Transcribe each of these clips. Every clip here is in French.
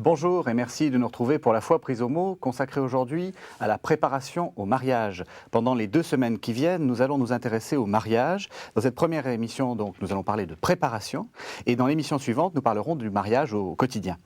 Bonjour et merci de nous retrouver pour la foi prise au mot, consacrée aujourd'hui à la préparation au mariage. Pendant les 2 semaines qui viennent, nous allons nous intéresser au mariage. Dans cette première émission, donc, nous allons parler de préparation et dans l'émission suivante, nous parlerons du mariage au quotidien.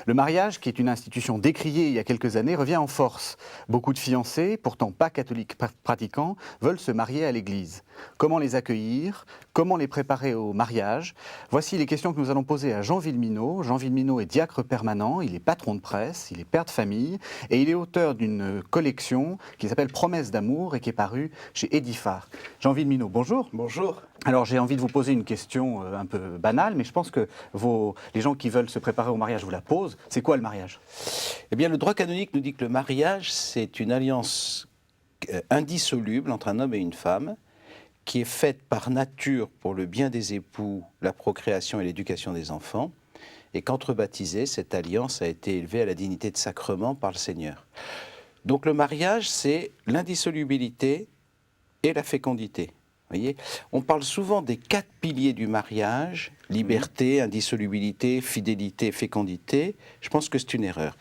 Le mariage, qui est une institution décriée il y a quelques années, revient en force. Beaucoup de fiancés, pourtant pas catholiques pratiquants, veulent se marier à l'église. Comment les accueillir? Comment les préparer au mariage? Voici les questions que nous allons poser à Jean Villeminot. Jean Villeminot est diacre permanent, il est patron de presse, il est père de famille et il est auteur d'une collection qui s'appelle Promesses d'amour et qui est parue chez Édiphare. Jean Villeminot, bonjour. Bonjour. Alors j'ai envie de vous poser une question un peu banale, mais je pense que les gens qui veulent se préparer au mariage vous la posent. C'est quoi le mariage? Eh bien, le droit canonique nous dit que le mariage, c'est une alliance indissoluble entre un homme et une femme, qui est faite par nature pour le bien des époux, la procréation et l'éducation des enfants, et qu'entre baptisés, cette alliance a été élevée à la dignité de sacrement par le Seigneur. Donc le mariage, c'est l'indissolubilité et la fécondité. Voyez, on parle souvent des 4 piliers du mariage, liberté, indissolubilité, fidélité, fécondité. Je pense que c'est une erreur.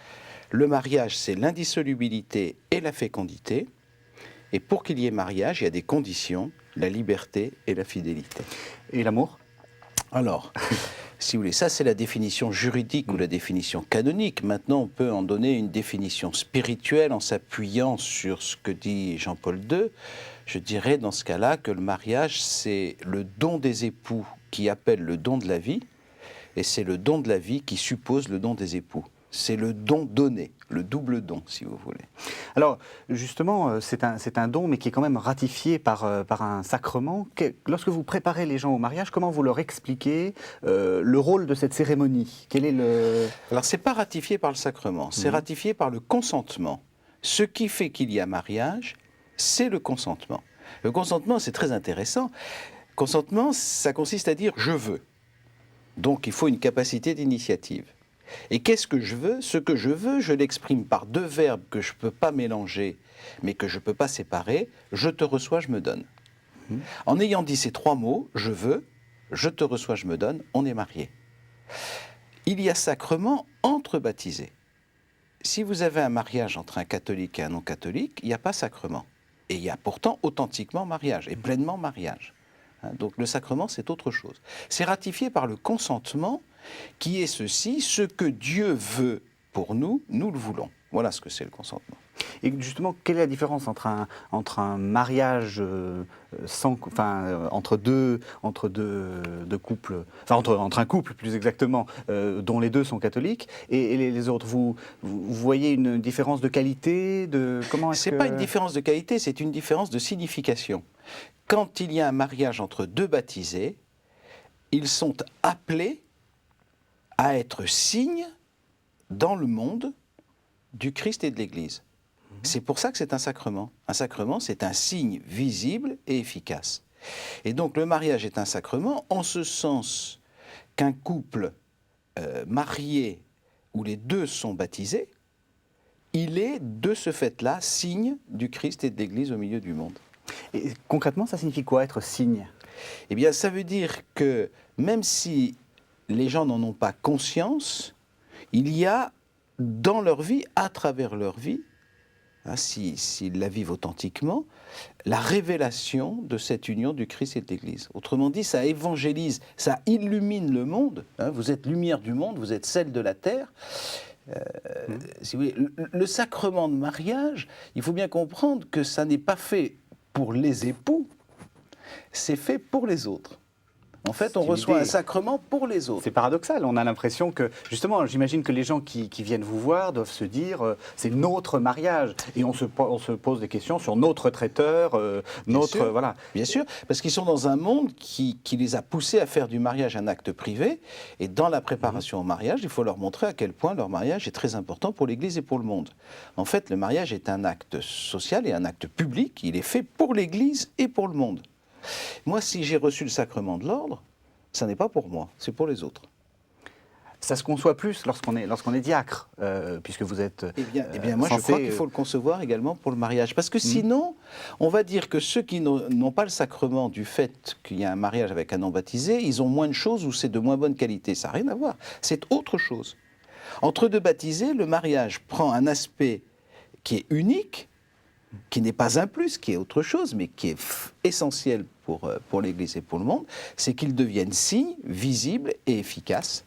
Le mariage, c'est l'indissolubilité et la fécondité. Et pour qu'il y ait mariage, il y a des conditions, la liberté et la fidélité. Et l'amour? Alors, si vous voulez, ça c'est la définition juridique ou la définition canonique. Maintenant, on peut en donner une définition spirituelle en s'appuyant sur ce que dit Jean-Paul II. Je dirais dans ce cas-là que le mariage, c'est le don des époux qui appelle le don de la vie, et c'est le don de la vie qui suppose le don des époux. C'est le don donné, le double don, si vous voulez. Alors, justement, c'est un don, mais qui est quand même ratifié par un sacrement. Lorsque vous préparez les gens au mariage, comment vous leur expliquez le rôle de cette cérémonie? Quel est le... Alors, ce n'est pas ratifié par le sacrement, c'est ratifié par le consentement. Ce qui fait qu'il y a mariage, c'est le consentement. Le consentement, c'est très intéressant. Consentement, ça consiste à dire « je veux ». Donc, il faut une capacité d'initiative. Et qu'est-ce que je veux? Ce que je veux, je l'exprime par 2 verbes que je ne peux pas mélanger, mais que je ne peux pas séparer. Je te reçois, je me donne. En ayant dit ces 3 mots, je veux, je te reçois, je me donne, on est marié. Il y a sacrement entre baptisés. Si vous avez un mariage entre un catholique et un non-catholique, il n'y a pas sacrement. Et il y a pourtant authentiquement mariage, et pleinement mariage. Donc le sacrement, c'est autre chose. C'est ratifié par le consentement, qui est ceci, ce que Dieu veut pour nous, nous le voulons. Voilà ce que c'est le consentement. Et justement, quelle est la différence entre un mariage entre deux couples, enfin entre un couple plus exactement, dont les 2 sont catholiques, et les autres? Vous voyez une différence de qualité C'est pas une différence de qualité, c'est une différence de signification. Quand il y a un mariage entre 2 baptisés, ils sont appelés à être signes dans le monde du Christ et de l'Église. C'est pour ça que c'est un sacrement. Un sacrement, c'est un signe visible et efficace. Et donc le mariage est un sacrement en ce sens qu'un couple marié où les 2 sont baptisés, il est de ce fait-là signe du Christ et de l'Église au milieu du monde. Et concrètement, ça signifie quoi, être signe? Eh bien, ça veut dire que même si les gens n'en ont pas conscience, il y a dans leur vie, à travers leur vie, s'ils la vivent authentiquement, la révélation de cette union du Christ et de l'Église. Autrement dit, ça évangélise, ça illumine le monde. Vous êtes lumière du monde, vous êtes sel de la terre. Si vous voulez, le sacrement de mariage, il faut bien comprendre que ça n'est pas fait pour les époux, c'est fait pour les autres. En fait, on reçoit un sacrement pour les autres. C'est paradoxal, on a l'impression que, justement, j'imagine que les gens qui viennent vous voir doivent se dire c'est notre mariage, et on se pose des questions sur notre traiteur, voilà. Bien sûr, parce qu'ils sont dans un monde qui les a poussés à faire du mariage un acte privé, et dans la préparation au mariage, il faut leur montrer à quel point leur mariage est très important pour l'Église et pour le monde. En fait, le mariage est un acte social et un acte public, il est fait pour l'Église et pour le monde. Moi, si j'ai reçu le sacrement de l'ordre, ça n'est pas pour moi, c'est pour les autres. Ça se conçoit plus lorsqu'on est diacre, puisque vous êtes Eh bien, moi, je crois qu'il faut le concevoir également pour le mariage. Parce que sinon, on va dire que ceux qui n'ont pas le sacrement du fait qu'il y a un mariage avec un non-baptisé, ils ont moins de choses ou c'est de moins bonne qualité. Ça n'a rien à voir. C'est autre chose. Entre deux baptisés, le mariage prend un aspect qui est unique, qui n'est pas un plus, qui est autre chose, mais qui est essentiel pour l'Église et pour le monde, c'est qu'ils deviennent signes visibles et efficaces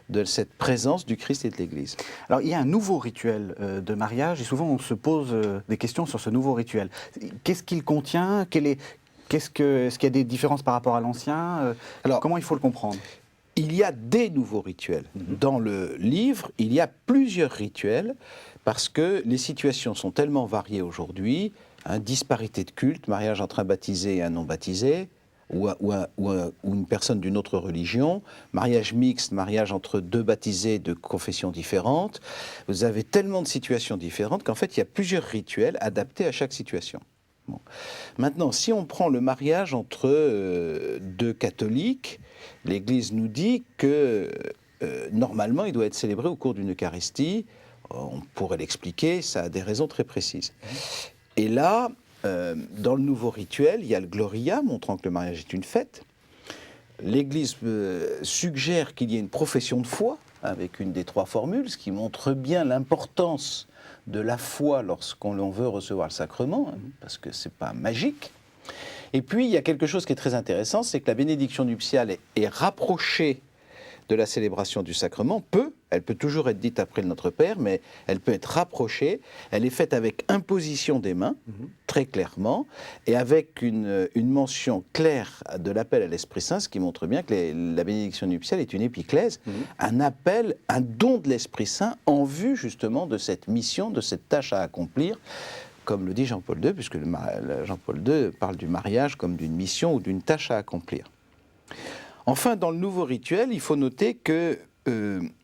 de cette présence du Christ et de l'Église. Alors, il y a un nouveau rituel de mariage, et souvent on se pose des questions sur ce nouveau rituel. Qu'est-ce qu'il contient? Est-ce qu'il y a des différences par rapport à l'ancien? Alors, comment il faut le comprendre? Il y a des nouveaux rituels. Dans le livre, il y a plusieurs rituels, parce que les situations sont tellement variées aujourd'hui, disparité de culte, mariage entre un baptisé et un non baptisé, ou une personne d'une autre religion, mariage mixte, mariage entre deux baptisés de confessions différentes. Vous avez tellement de situations différentes qu'en fait, il y a plusieurs rituels adaptés à chaque situation. Bon. Maintenant, si on prend le mariage entre deux catholiques, l'Église nous dit que normalement, il doit être célébré au cours d'une Eucharistie. On pourrait l'expliquer, ça a des raisons très précises. Et là, dans le nouveau rituel, il y a le Gloria, montrant que le mariage est une fête. L'Église suggère qu'il y ait une profession de foi, avec une des trois formules, ce qui montre bien l'importance de la foi lorsqu'on veut recevoir le sacrement, parce que ce n'est pas magique. Et puis, il y a quelque chose qui est très intéressant, c'est que la bénédiction nuptiale est rapprochée de la célébration du sacrement. Elle peut toujours être dite après le Notre Père, mais elle peut être rapprochée. Elle est faite avec imposition des mains, très clairement, et avec une mention claire de l'appel à l'Esprit Saint, ce qui montre bien que la bénédiction nuptiale est une épiclèse, un appel, un don de l'Esprit Saint en vue justement de cette mission, de cette tâche à accomplir, comme le dit Jean-Paul II, puisque Jean-Paul II parle du mariage comme d'une mission ou d'une tâche à accomplir. Enfin, dans le nouveau rituel, il faut noter que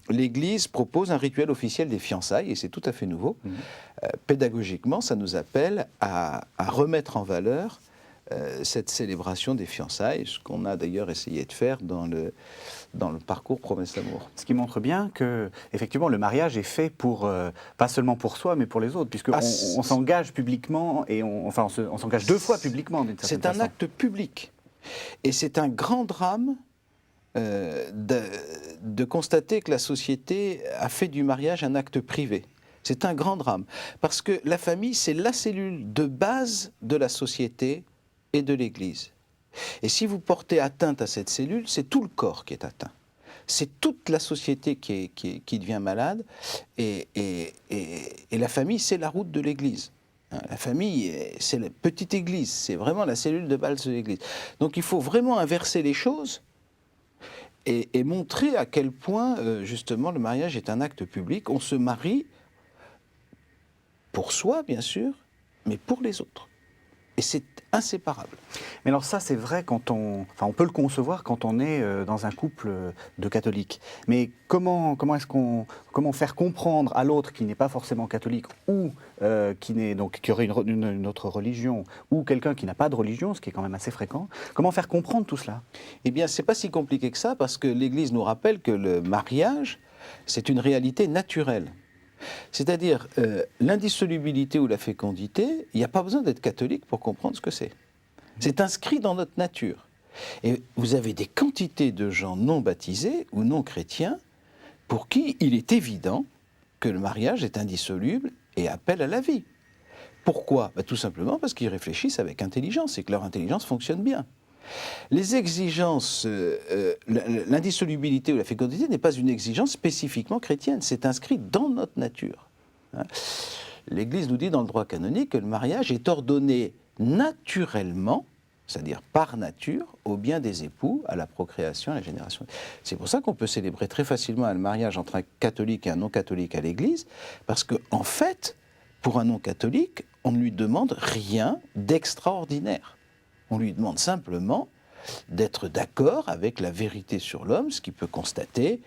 l'Église propose un rituel officiel des fiançailles, et c'est tout à fait nouveau. Pédagogiquement, ça nous appelle à remettre en valeur cette célébration des fiançailles, ce qu'on a d'ailleurs essayé de faire dans le parcours Promesse d'amour. Ce qui montre bien que, effectivement, le mariage est fait pour, pas seulement pour soi, mais pour les autres, puisqu'on on s'engage publiquement, et on s'engage deux fois publiquement, d'une certaine façon. C'est un acte public. Et c'est un grand drame de constater que la société a fait du mariage un acte privé. C'est un grand drame. Parce que la famille, c'est la cellule de base de la société et de l'Église. Et si vous portez atteinte à cette cellule, c'est tout le corps qui est atteint. C'est toute la société qui devient malade. Et la famille, c'est la route de l'Église. La famille, c'est la petite Église. C'est vraiment la cellule de base de l'Église. Donc il faut vraiment inverser les choses et montrer à quel point, justement, le mariage est un acte public. On se marie pour soi, bien sûr, mais pour les autres. Et c'est inséparable. Mais alors ça, c'est vrai quand on peut le concevoir quand on est dans un couple de catholiques. Mais comment faire comprendre à l'autre qui n'est pas forcément catholique ou qui aurait une autre religion ou quelqu'un qui n'a pas de religion, ce qui est quand même assez fréquent, comment faire comprendre tout cela? Eh bien, c'est pas si compliqué que ça, parce que l'Église nous rappelle que le mariage, c'est une réalité naturelle. C'est-à-dire, l'indissolubilité ou la fécondité, il n'y a pas besoin d'être catholique pour comprendre ce que c'est. C'est inscrit dans notre nature. Et vous avez des quantités de gens non baptisés ou non chrétiens pour qui il est évident que le mariage est indissoluble et appelle à la vie. Pourquoi ? Tout simplement parce qu'ils réfléchissent avec intelligence et que leur intelligence fonctionne bien. Les exigences, l'indissolubilité ou la fécondité n'est pas une exigence spécifiquement chrétienne, c'est inscrit dans notre nature. L'Église nous dit dans le droit canonique que le mariage est ordonné naturellement, c'est-à-dire par nature, au bien des époux, à la procréation, à la génération. C'est pour ça qu'on peut célébrer très facilement le mariage entre un catholique et un non-catholique à l'Église, parce qu'en fait, pour un non-catholique, on ne lui demande rien d'extraordinaire. On lui demande simplement d'être d'accord avec la vérité sur l'homme, ce qu'il peut constater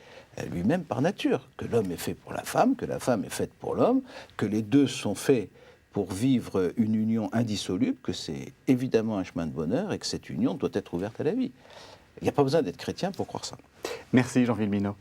lui-même par nature, que l'homme est fait pour la femme, que la femme est faite pour l'homme, que les deux sont faits pour vivre une union indissoluble, que c'est évidemment un chemin de bonheur et que cette union doit être ouverte à la vie. Il n'y a pas besoin d'être chrétien pour croire ça. Merci Jean Villeminot.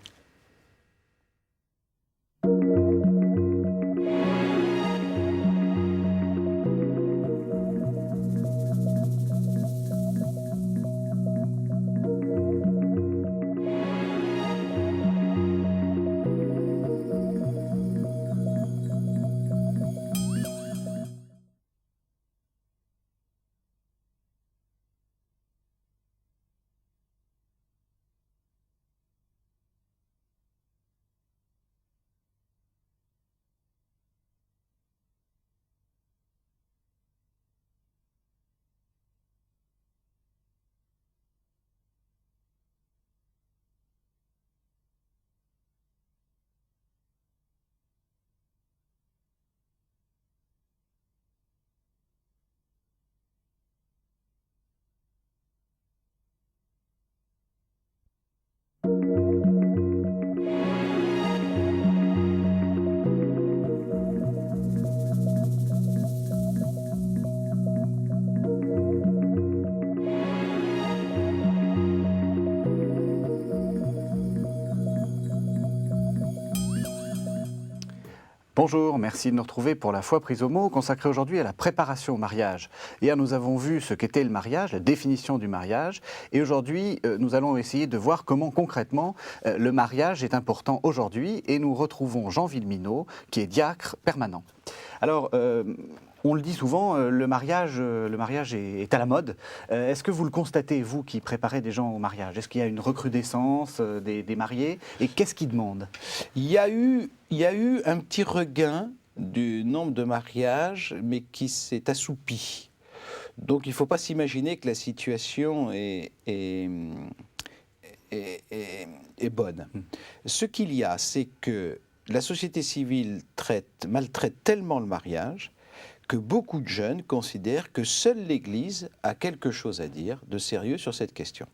Bonjour, merci de nous retrouver pour la foi prise au mot, consacrée aujourd'hui à la préparation au mariage. Hier, nous avons vu ce qu'était le mariage, la définition du mariage, et aujourd'hui, nous allons essayer de voir comment concrètement le mariage est important aujourd'hui, et nous retrouvons Jean Villeminot, qui est diacre permanent. Alors, on le dit souvent, le mariage est à la mode. Est-ce que vous le constatez, vous qui préparez des gens au mariage? Est-ce qu'il y a une recrudescence des mariés? Et qu'est-ce qu'ils demandent? Il y a eu un petit regain du nombre de mariages, mais qui s'est assoupi. Donc il ne faut pas s'imaginer que la situation est bonne. Ce qu'il y a, c'est que la société civile maltraite tellement le mariage que beaucoup de jeunes considèrent que seule l'Église a quelque chose à dire de sérieux sur cette question.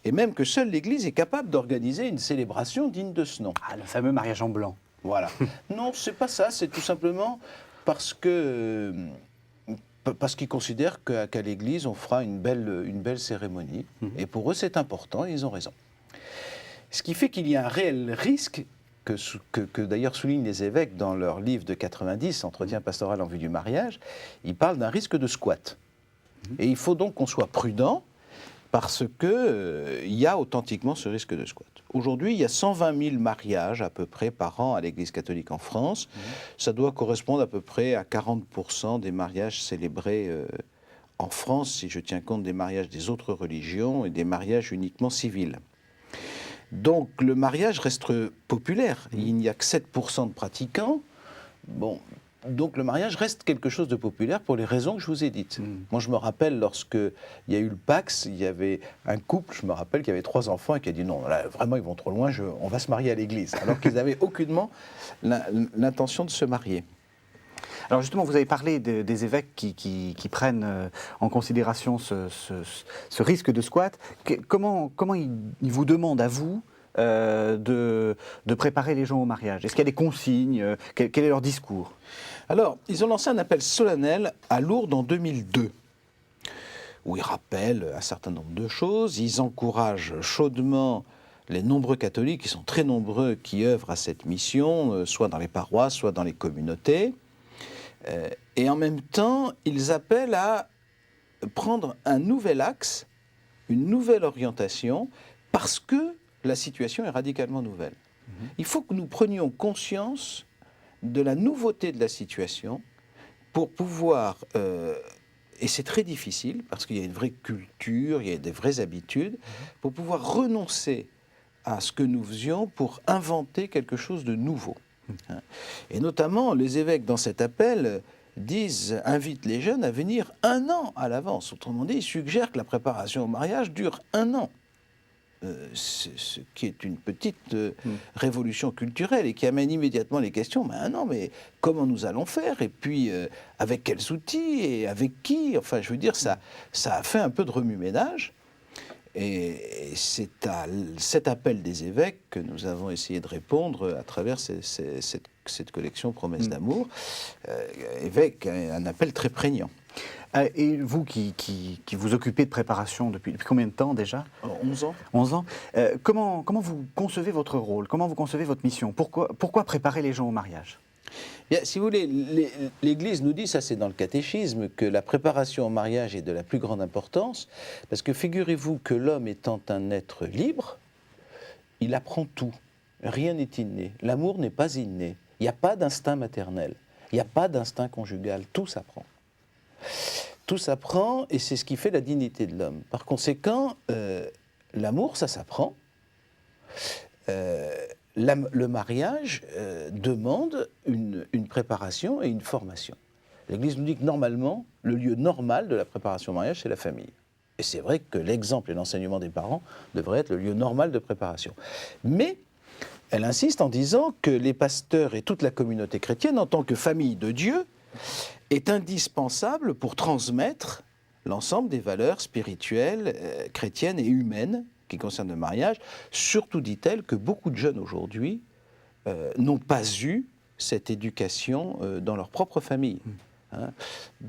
Et même que seule l'Église est capable d'organiser une célébration digne de ce nom. Ah, le fameux mariage en blanc. Voilà. Non, c'est pas ça, c'est tout simplement parce qu'ils considèrent qu'à l'Église, on fera une belle cérémonie. Et pour eux, c'est important, et ils ont raison. Ce qui fait qu'il y a un réel risque que d'ailleurs soulignent les évêques dans leur livre de 90, Entretien pastoral en vue du mariage. Ils parlent d'un risque de squat. Et il faut donc qu'on soit prudent parce qu'il y a authentiquement ce risque de squat. Aujourd'hui, il y a 120 000 mariages à peu près par an à l'Église catholique en France. Ça doit correspondre à peu près à 40% des mariages célébrés en France, si je tiens compte des mariages des autres religions et des mariages uniquement civils. Donc le mariage reste populaire. Il n'y a que 7% de pratiquants. Bon, donc le mariage reste quelque chose de populaire pour les raisons que je vous ai dites. Moi, je me rappelle, lorsqu'il y a eu le Pax, il y avait un couple, je me rappelle, qui avait 3 enfants et qui a dit non, là, vraiment, ils vont trop loin, on va se marier à l'église. Alors qu'ils n'avaient aucunement l'intention de se marier. Alors justement, vous avez parlé des évêques qui prennent en considération ce risque de squat. Comment ils vous demandent à vous de préparer les gens au mariage? Est-ce qu'il y a des consignes? Quel est leur discours? Alors, ils ont lancé un appel solennel à Lourdes en 2002, où ils rappellent un certain nombre de choses. Ils encouragent chaudement les nombreux catholiques, qui sont très nombreux, qui œuvrent à cette mission, soit dans les paroisses, soit dans les communautés. Et en même temps, ils appellent à prendre un nouvel axe, une nouvelle orientation, parce que la situation est radicalement nouvelle. Il faut que nous prenions conscience de la nouveauté de la situation pour pouvoir, et c'est très difficile, parce qu'il y a une vraie culture, il y a des vraies habitudes, pour pouvoir renoncer à ce que nous faisions pour inventer quelque chose de nouveau. Et notamment, les évêques, dans cet appel, invitent les jeunes à venir 1 an à l'avance. Autrement dit, ils suggèrent que la préparation au mariage dure 1 an. Ce qui est une petite révolution culturelle et qui amène immédiatement les questions. Mais 1 an, mais comment nous allons faire? Et puis, avec quels outils? Et avec qui? Enfin, je veux dire, ça a fait un peu de remue-ménage. Et c'est à cet appel des évêques que nous avons essayé de répondre à travers cette collection Promesses d'amour. Évêque, un appel très prégnant. Et vous qui vous occupez de préparation depuis combien de temps déjà? 11 ans. 11 ans. Comment vous concevez votre rôle? Comment vous concevez votre mission? Pourquoi préparer les gens au mariage? Bien, si vous voulez, l'Église nous dit, ça c'est dans le catéchisme, que la préparation au mariage est de la plus grande importance, parce que figurez-vous que l'homme étant un être libre, il apprend tout. Rien n'est inné. L'amour n'est pas inné. Il n'y a pas d'instinct maternel. Il n'y a pas d'instinct conjugal. Tout s'apprend. Tout s'apprend et c'est ce qui fait la dignité de l'homme. Par conséquent, l'amour, ça s'apprend. Le mariage demande une préparation et une formation. L'Église nous dit que normalement, le lieu normal de la préparation au mariage, c'est la famille. Et c'est vrai que l'exemple et l'enseignement des parents devraient être le lieu normal de préparation. Mais elle insiste en disant que les pasteurs et toute la communauté chrétienne, en tant que famille de Dieu, est indispensable pour transmettre l'ensemble des valeurs spirituelles, chrétiennes et humaines qui concernent le mariage. Surtout, dit-elle, que beaucoup de jeunes aujourd'hui n'ont pas eu cette éducation dans leur propre famille. hein.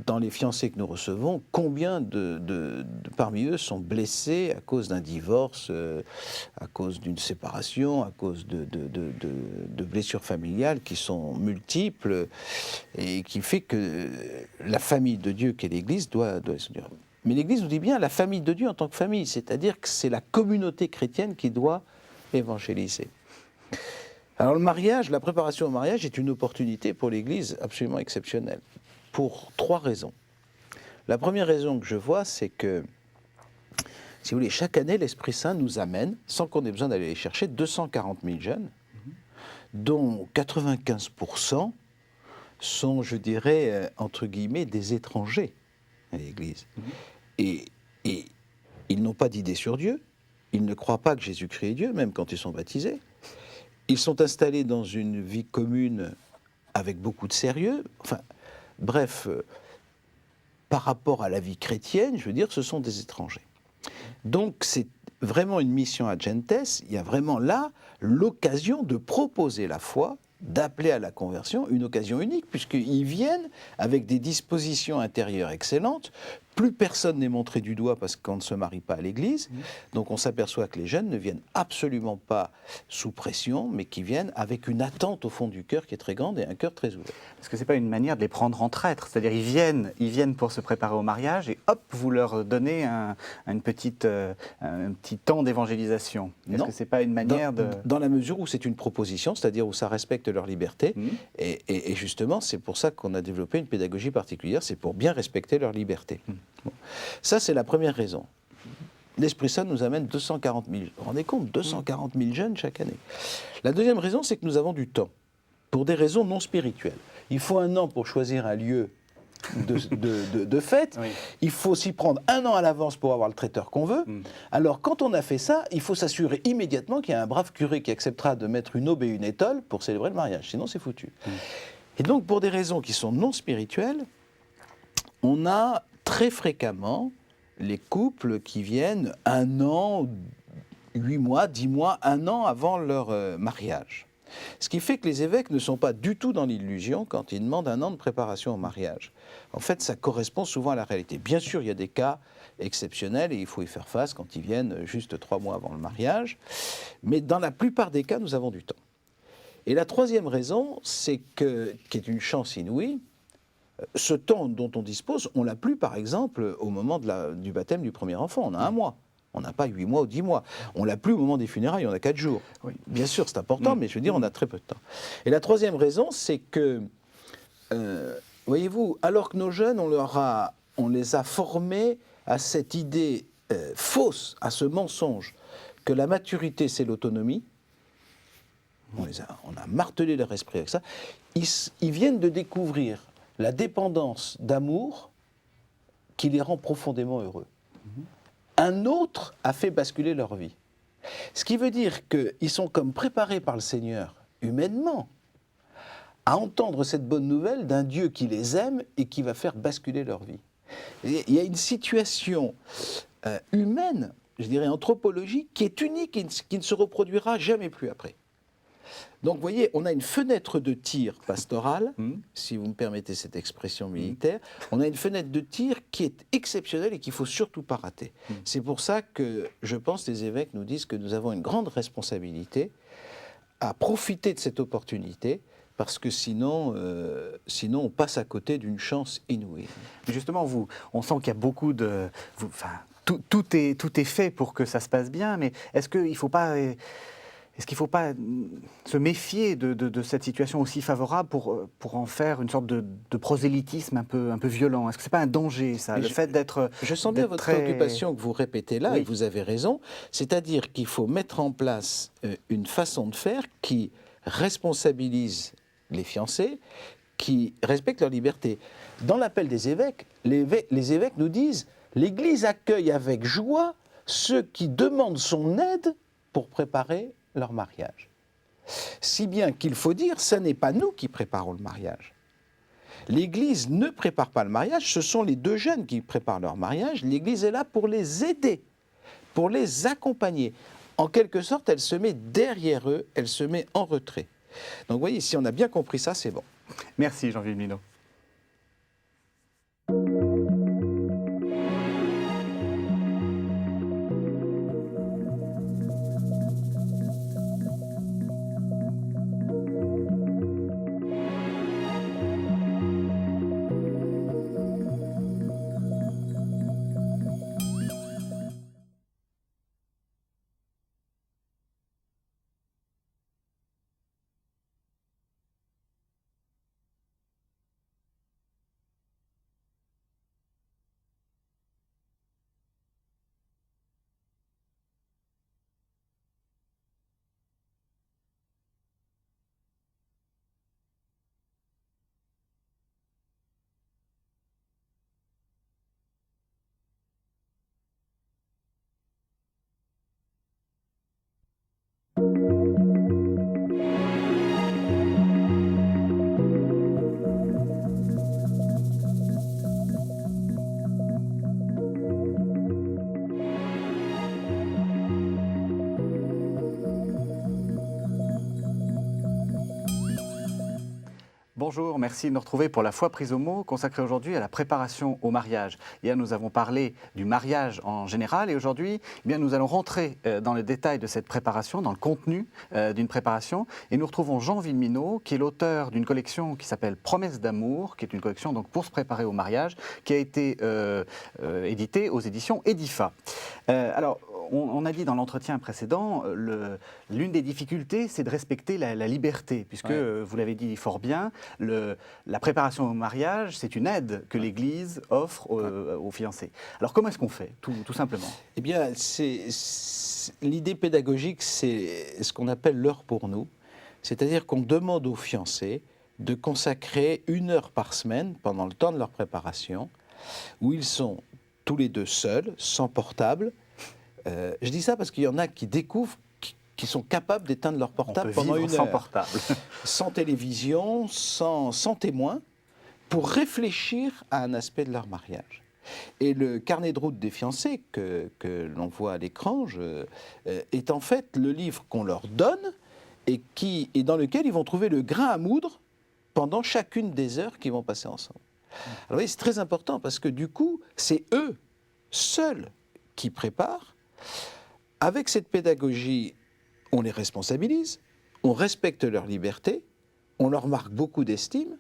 Dans les fiancés que nous recevons, combien parmi eux sont blessés à cause d'un divorce, à cause d'une séparation, à cause de blessures familiales qui sont multiples et qui fait que la famille de Dieu qu'est l'Église doit se dire. Mais l'Église nous dit bien la famille de Dieu en tant que famille, c'est-à-dire que c'est la communauté chrétienne qui doit évangéliser. Alors le mariage, la préparation au mariage est une opportunité pour l'Église absolument exceptionnelle, pour 3 raisons. La première raison que je vois, c'est que, si vous voulez, chaque année, l'Esprit Saint nous amène, sans qu'on ait besoin d'aller les chercher, 240 000 jeunes, dont 95% sont, je dirais, entre guillemets, des étrangers à l'Église. Et ils n'ont pas d'idée sur Dieu, ils ne croient pas que Jésus-Christ est Dieu, même quand ils sont baptisés. Ils sont installés dans une vie commune avec beaucoup de sérieux. Enfin, bref, par rapport à la vie chrétienne, je veux dire, ce sont des étrangers. Donc, c'est vraiment une mission à Gentes. Il y a vraiment là l'occasion de proposer la foi, d'appeler à la conversion, une occasion unique, puisqu'ils viennent avec des dispositions intérieures excellentes. Plus personne n'est montré du doigt parce qu'on ne se marie pas à l'Église. Donc on s'aperçoit que les jeunes ne viennent absolument pas sous pression, mais qui viennent avec une attente au fond du cœur qui est très grande et un cœur très ouvert. Parce que ce n'est pas une manière de les prendre en traître, c'est-à-dire ils viennent pour se préparer au mariage et hop, vous leur donnez un petit temps d'évangélisation. Est-ce que ce n'est pas une manière Dans la mesure où c'est une proposition, c'est-à-dire où ça respecte leur liberté, et justement c'est pour ça qu'on a développé une pédagogie particulière, c'est pour bien respecter leur liberté. Bon. Ça, c'est la première raison. L'Esprit Saint nous amène 240 000. Vous vous rendez compte, 240 000 jeunes chaque année. La deuxième raison, c'est que nous avons du temps, pour des raisons non spirituelles. Il faut 1 an pour choisir un lieu de fête. Oui. Il faut s'y prendre 1 an à l'avance pour avoir le traiteur qu'on veut. Alors, quand on a fait ça, il faut s'assurer immédiatement qu'il y a un brave curé qui acceptera de mettre une aube et une étole pour célébrer le mariage. Sinon, c'est foutu. Et donc, pour des raisons qui sont non spirituelles, on a très fréquemment les couples qui viennent 1 an, 8 mois, 10 mois, 1 an avant leur mariage. Ce qui fait que les évêques ne sont pas du tout dans l'illusion quand ils demandent 1 an de préparation au mariage. En fait, ça correspond souvent à la réalité. Bien sûr, il y a des cas exceptionnels et il faut y faire face quand ils viennent juste 3 mois avant le mariage. Mais dans la plupart des cas, nous avons du temps. Et la troisième raison, qui est une chance inouïe, ce temps dont on dispose, on l'a plus, par exemple, au moment du baptême du premier enfant. On a 1 mois. On n'a pas 8 mois ou 10 mois. On l'a plus au moment des funérailles, on a 4 jours. Oui. Bien sûr, c'est important, mais je veux dire, on a très peu de temps. Et la troisième raison, c'est que, voyez-vous, alors que nos jeunes, on les a formés à cette idée fausse, à ce mensonge, que la maturité, c'est l'autonomie, on a martelé leur esprit avec ça, ils viennent de découvrir la dépendance d'amour qui les rend profondément heureux. Un autre a fait basculer leur vie. Ce qui veut dire qu'ils sont comme préparés par le Seigneur, humainement, à entendre cette bonne nouvelle d'un Dieu qui les aime et qui va faire basculer leur vie. Et il y a une situation humaine, je dirais anthropologique, qui est unique et qui ne se reproduira jamais plus après. Donc, vous voyez, on a une fenêtre de tir pastorale, si vous me permettez cette expression militaire. On a une fenêtre de tir qui est exceptionnelle et qu'il ne faut surtout pas rater. C'est pour ça que, je pense, les évêques nous disent que nous avons une grande responsabilité à profiter de cette opportunité, parce que sinon on passe à côté d'une chance inouïe. Justement, on sent qu'il y a beaucoup de... Tout est fait pour que ça se passe bien, mais est-ce qu'il ne faut pas se méfier de cette situation aussi favorable pour en faire une sorte de prosélytisme un peu violent? Est-ce que ce n'est pas un danger, ça, le fait d'être... Je sens bien votre préoccupation que vous répétez là, et vous avez raison. C'est-à-dire qu'il faut mettre en place une façon de faire qui responsabilise les fiancés, qui respecte leur liberté. Dans l'appel des évêques, les évêques nous disent « l'Église accueille avec joie ceux qui demandent son aide pour préparer leur mariage ». Si bien qu'il faut dire, ce n'est pas nous qui préparons le mariage. L'Église ne prépare pas le mariage, ce sont les 2 jeunes qui préparent leur mariage. L'Église est là pour les aider, pour les accompagner. En quelque sorte, elle se met derrière eux, elle se met en retrait. Donc vous voyez, si on a bien compris ça, c'est bon. Merci Jean-Philippe Minot. Bonjour, merci de nous retrouver pour La Foi prise au mot, consacrée aujourd'hui à la préparation au mariage. Hier, nous avons parlé du mariage en général et aujourd'hui, eh bien, nous allons rentrer dans les détails de cette préparation, dans le contenu d'une préparation. Et nous retrouvons Jean Villeminot, qui est l'auteur d'une collection qui s'appelle Promesse d'amour, qui est une collection donc, pour se préparer au mariage, qui a été éditée aux éditions Edifa. Alors, on a dit dans l'entretien précédent, l'une des difficultés, c'est de respecter la liberté, puisque, vous l'avez dit fort bien, la préparation au mariage, c'est une aide que l'Église offre aux fiancés. Alors comment est-ce qu'on fait, tout simplement? Eh bien, l'idée pédagogique, c'est ce qu'on appelle l'heure pour nous. C'est-à-dire qu'on demande aux fiancés de consacrer 1 heure par semaine, pendant le temps de leur préparation, où ils sont tous les deux seuls, sans portable. Je dis ça parce qu'il y en a qui découvrent qui sont capables d'éteindre leur portable pendant 1 heure. Sans portable. Sans télévision, sans témoin, pour réfléchir à un aspect de leur mariage. Et le carnet de route des fiancés que l'on voit à l'écran est en fait le livre qu'on leur donne et dans lequel ils vont trouver le grain à moudre pendant chacune des heures qu'ils vont passer ensemble. Alors oui, c'est très important parce que du coup, c'est eux, seuls, qui préparent. Avec cette pédagogie, on les responsabilise, on respecte leur liberté, on leur marque beaucoup d'estime.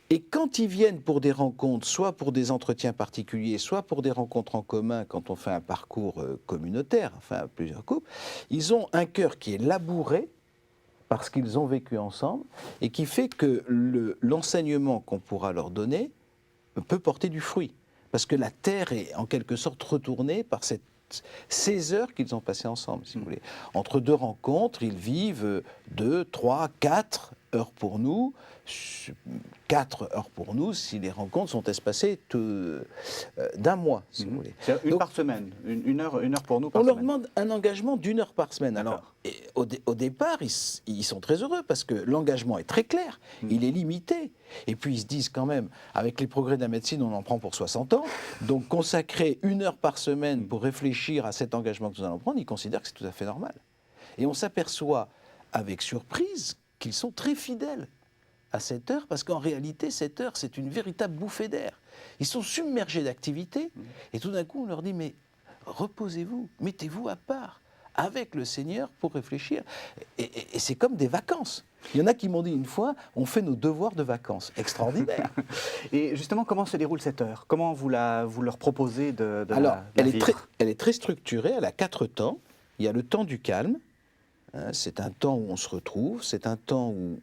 Et quand ils viennent pour des rencontres, soit pour des entretiens particuliers, soit pour des rencontres en commun, quand on fait un parcours communautaire, enfin plusieurs couples, ils ont un cœur qui est labouré parce qu'ils ont vécu ensemble et qui fait que l'enseignement qu'on pourra leur donner peut porter du fruit. Parce que la terre est en quelque sorte retournée par ces heures qu'ils ont passées ensemble, si vous voulez. Entre 2 rencontres, ils vivent 2, 3, 4 heures pour nous. 4 heures pour nous si les rencontres sont espacées d'un mois, si vous voulez. Une par semaine, une heure pour nous par semaine. On leur demande un engagement d'1 heure par semaine. Alors, au départ, ils sont très heureux parce que l'engagement est très clair, il est limité. Et puis ils se disent quand même, avec les progrès de la médecine, on en prend pour 60 ans, donc consacrer 1 heure par semaine pour réfléchir à cet engagement que nous allons prendre, ils considèrent que c'est tout à fait normal. Et on s'aperçoit avec surprise qu'ils sont très fidèles à cette heure, parce qu'en réalité, cette heure, c'est une véritable bouffée d'air. Ils sont submergés d'activité, et tout d'un coup, on leur dit, mais reposez-vous, mettez-vous à part avec le Seigneur pour réfléchir. Et c'est comme des vacances. Il y en a qui m'ont dit une fois, on fait nos devoirs de vacances. Extraordinaire. Et justement, comment se déroule cette heure? Comment vous leur proposez de Alors, la vivre? Elle est très structurée, elle a 4 temps. Il y a le temps du calme, hein, c'est un temps où on se retrouve, c'est un temps où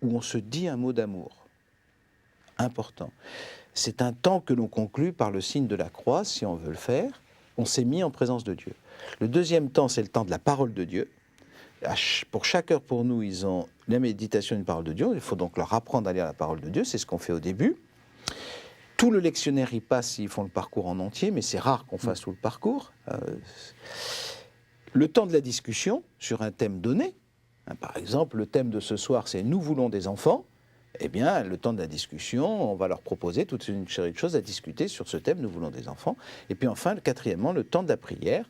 on se dit un mot d'amour. Important. C'est un temps que l'on conclut par le signe de la croix, si on veut le faire. On s'est mis en présence de Dieu. Le deuxième temps, c'est le temps de la parole de Dieu. Pour chaque heure, pour nous, ils ont la méditation d'une parole de Dieu. Il faut donc leur apprendre à lire la parole de Dieu. C'est ce qu'on fait au début. Tout le lectionnaire y passe s'ils font le parcours en entier, mais c'est rare qu'on fasse tout le parcours. Le temps de la discussion sur un thème donné. Par exemple, le thème de ce soir, c'est « Nous voulons des enfants ». Eh bien, le temps de la discussion, on va leur proposer toute une série de choses à discuter sur ce thème « Nous voulons des enfants ». Et puis enfin, quatrièmement, le temps de la prière.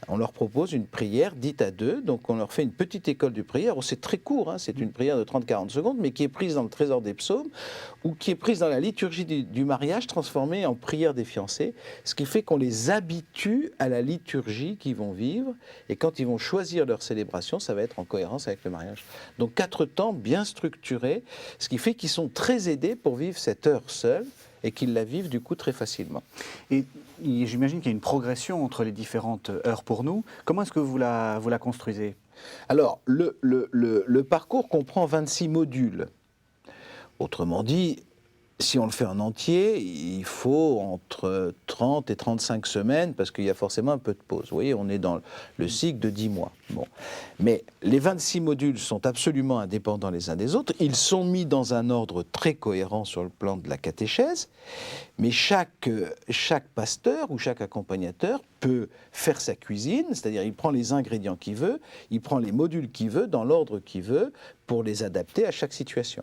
On leur propose une prière dite à 2, donc on leur fait une petite école de prière. C'est très court, hein, c'est une prière de 30-40 secondes, mais qui est prise dans le trésor des psaumes, ou qui est prise dans la liturgie du mariage, transformée en prière des fiancés, ce qui fait qu'on les habitue à la liturgie qu'ils vont vivre, et quand ils vont choisir leur célébration, ça va être en cohérence avec le mariage. Donc 4 temps bien structurés, ce qui fait qu'ils sont très aidés pour vivre cette heure seule, et qu'ils la vivent du coup très facilement. Et j'imagine qu'il y a une progression entre les différentes heures pour nous. Comment est-ce que vous la construisez? Alors, le parcours comprend 26 modules. Autrement dit, si on le fait en entier, il faut entre 30 et 35 semaines, parce qu'il y a forcément un peu de pause. Vous voyez, on est dans le cycle de 10 mois. Bon. Mais les 26 modules sont absolument indépendants les uns des autres. Ils sont mis dans un ordre très cohérent sur le plan de la catéchèse, mais chaque pasteur ou chaque accompagnateur peut faire sa cuisine, c'est-à-dire il prend les ingrédients qu'il veut, il prend les modules qu'il veut, dans l'ordre qu'il veut, pour les adapter à chaque situation.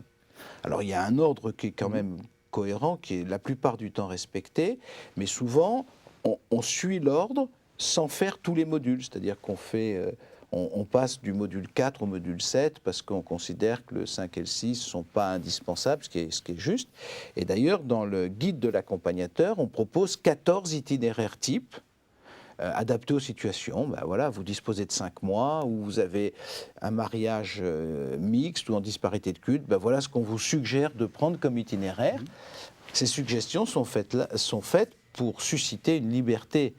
Alors il y a un ordre qui est quand même cohérent, qui est la plupart du temps respecté, mais souvent on suit l'ordre sans faire tous les modules, c'est-à-dire qu'on fait on passe du module 4 au module 7 parce qu'on considère que le 5 et le 6 ne sont pas indispensables, ce qui est juste. Et d'ailleurs, dans le guide de l'accompagnateur, on propose 14 itinéraires types adaptés aux situations. Ben voilà, vous disposez de 5 mois, ou vous avez un mariage mixte ou en disparité de culte. Ben voilà ce qu'on vous suggère de prendre comme itinéraire. Ces suggestions sont faites pour susciter une liberté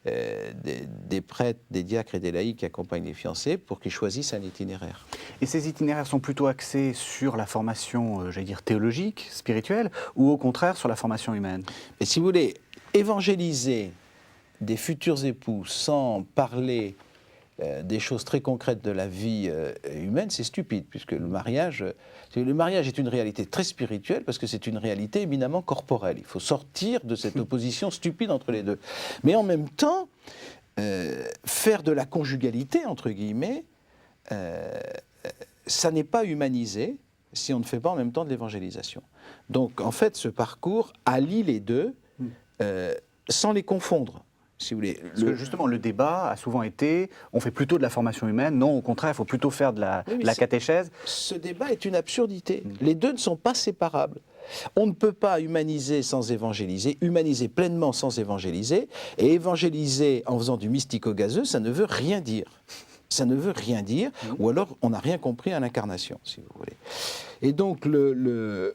des prêtres, des diacres et des laïcs qui accompagnent les fiancés pour qu'ils choisissent un itinéraire. Et ces itinéraires sont plutôt axés sur la formation, j'allais dire, théologique, spirituelle, ou au contraire sur la formation humaine? Et si vous voulez évangéliser des futurs époux sans parler des choses très concrètes de la vie humaine, c'est stupide, puisque le mariage est une réalité très spirituelle, parce que c'est une réalité éminemment corporelle. Il faut sortir de cette opposition stupide entre les deux. Mais en même temps, faire de la conjugalité, entre guillemets, ça n'est pas humanisé si on ne fait pas en même temps de l'évangélisation. Donc, en fait, ce parcours allie les deux sans les confondre. Si vous voulez. Parce que justement, le débat a souvent été, on fait plutôt de la formation humaine, non, au contraire, il faut plutôt faire de la catéchèse. Ce débat est une absurdité. Les deux ne sont pas séparables. On ne peut pas humaniser sans évangéliser, humaniser pleinement sans évangéliser, et évangéliser en faisant du mystico-gazeux, ça ne veut rien dire. Ça ne veut rien dire, ou alors on n'a rien compris à l'incarnation, si vous voulez. Et donc,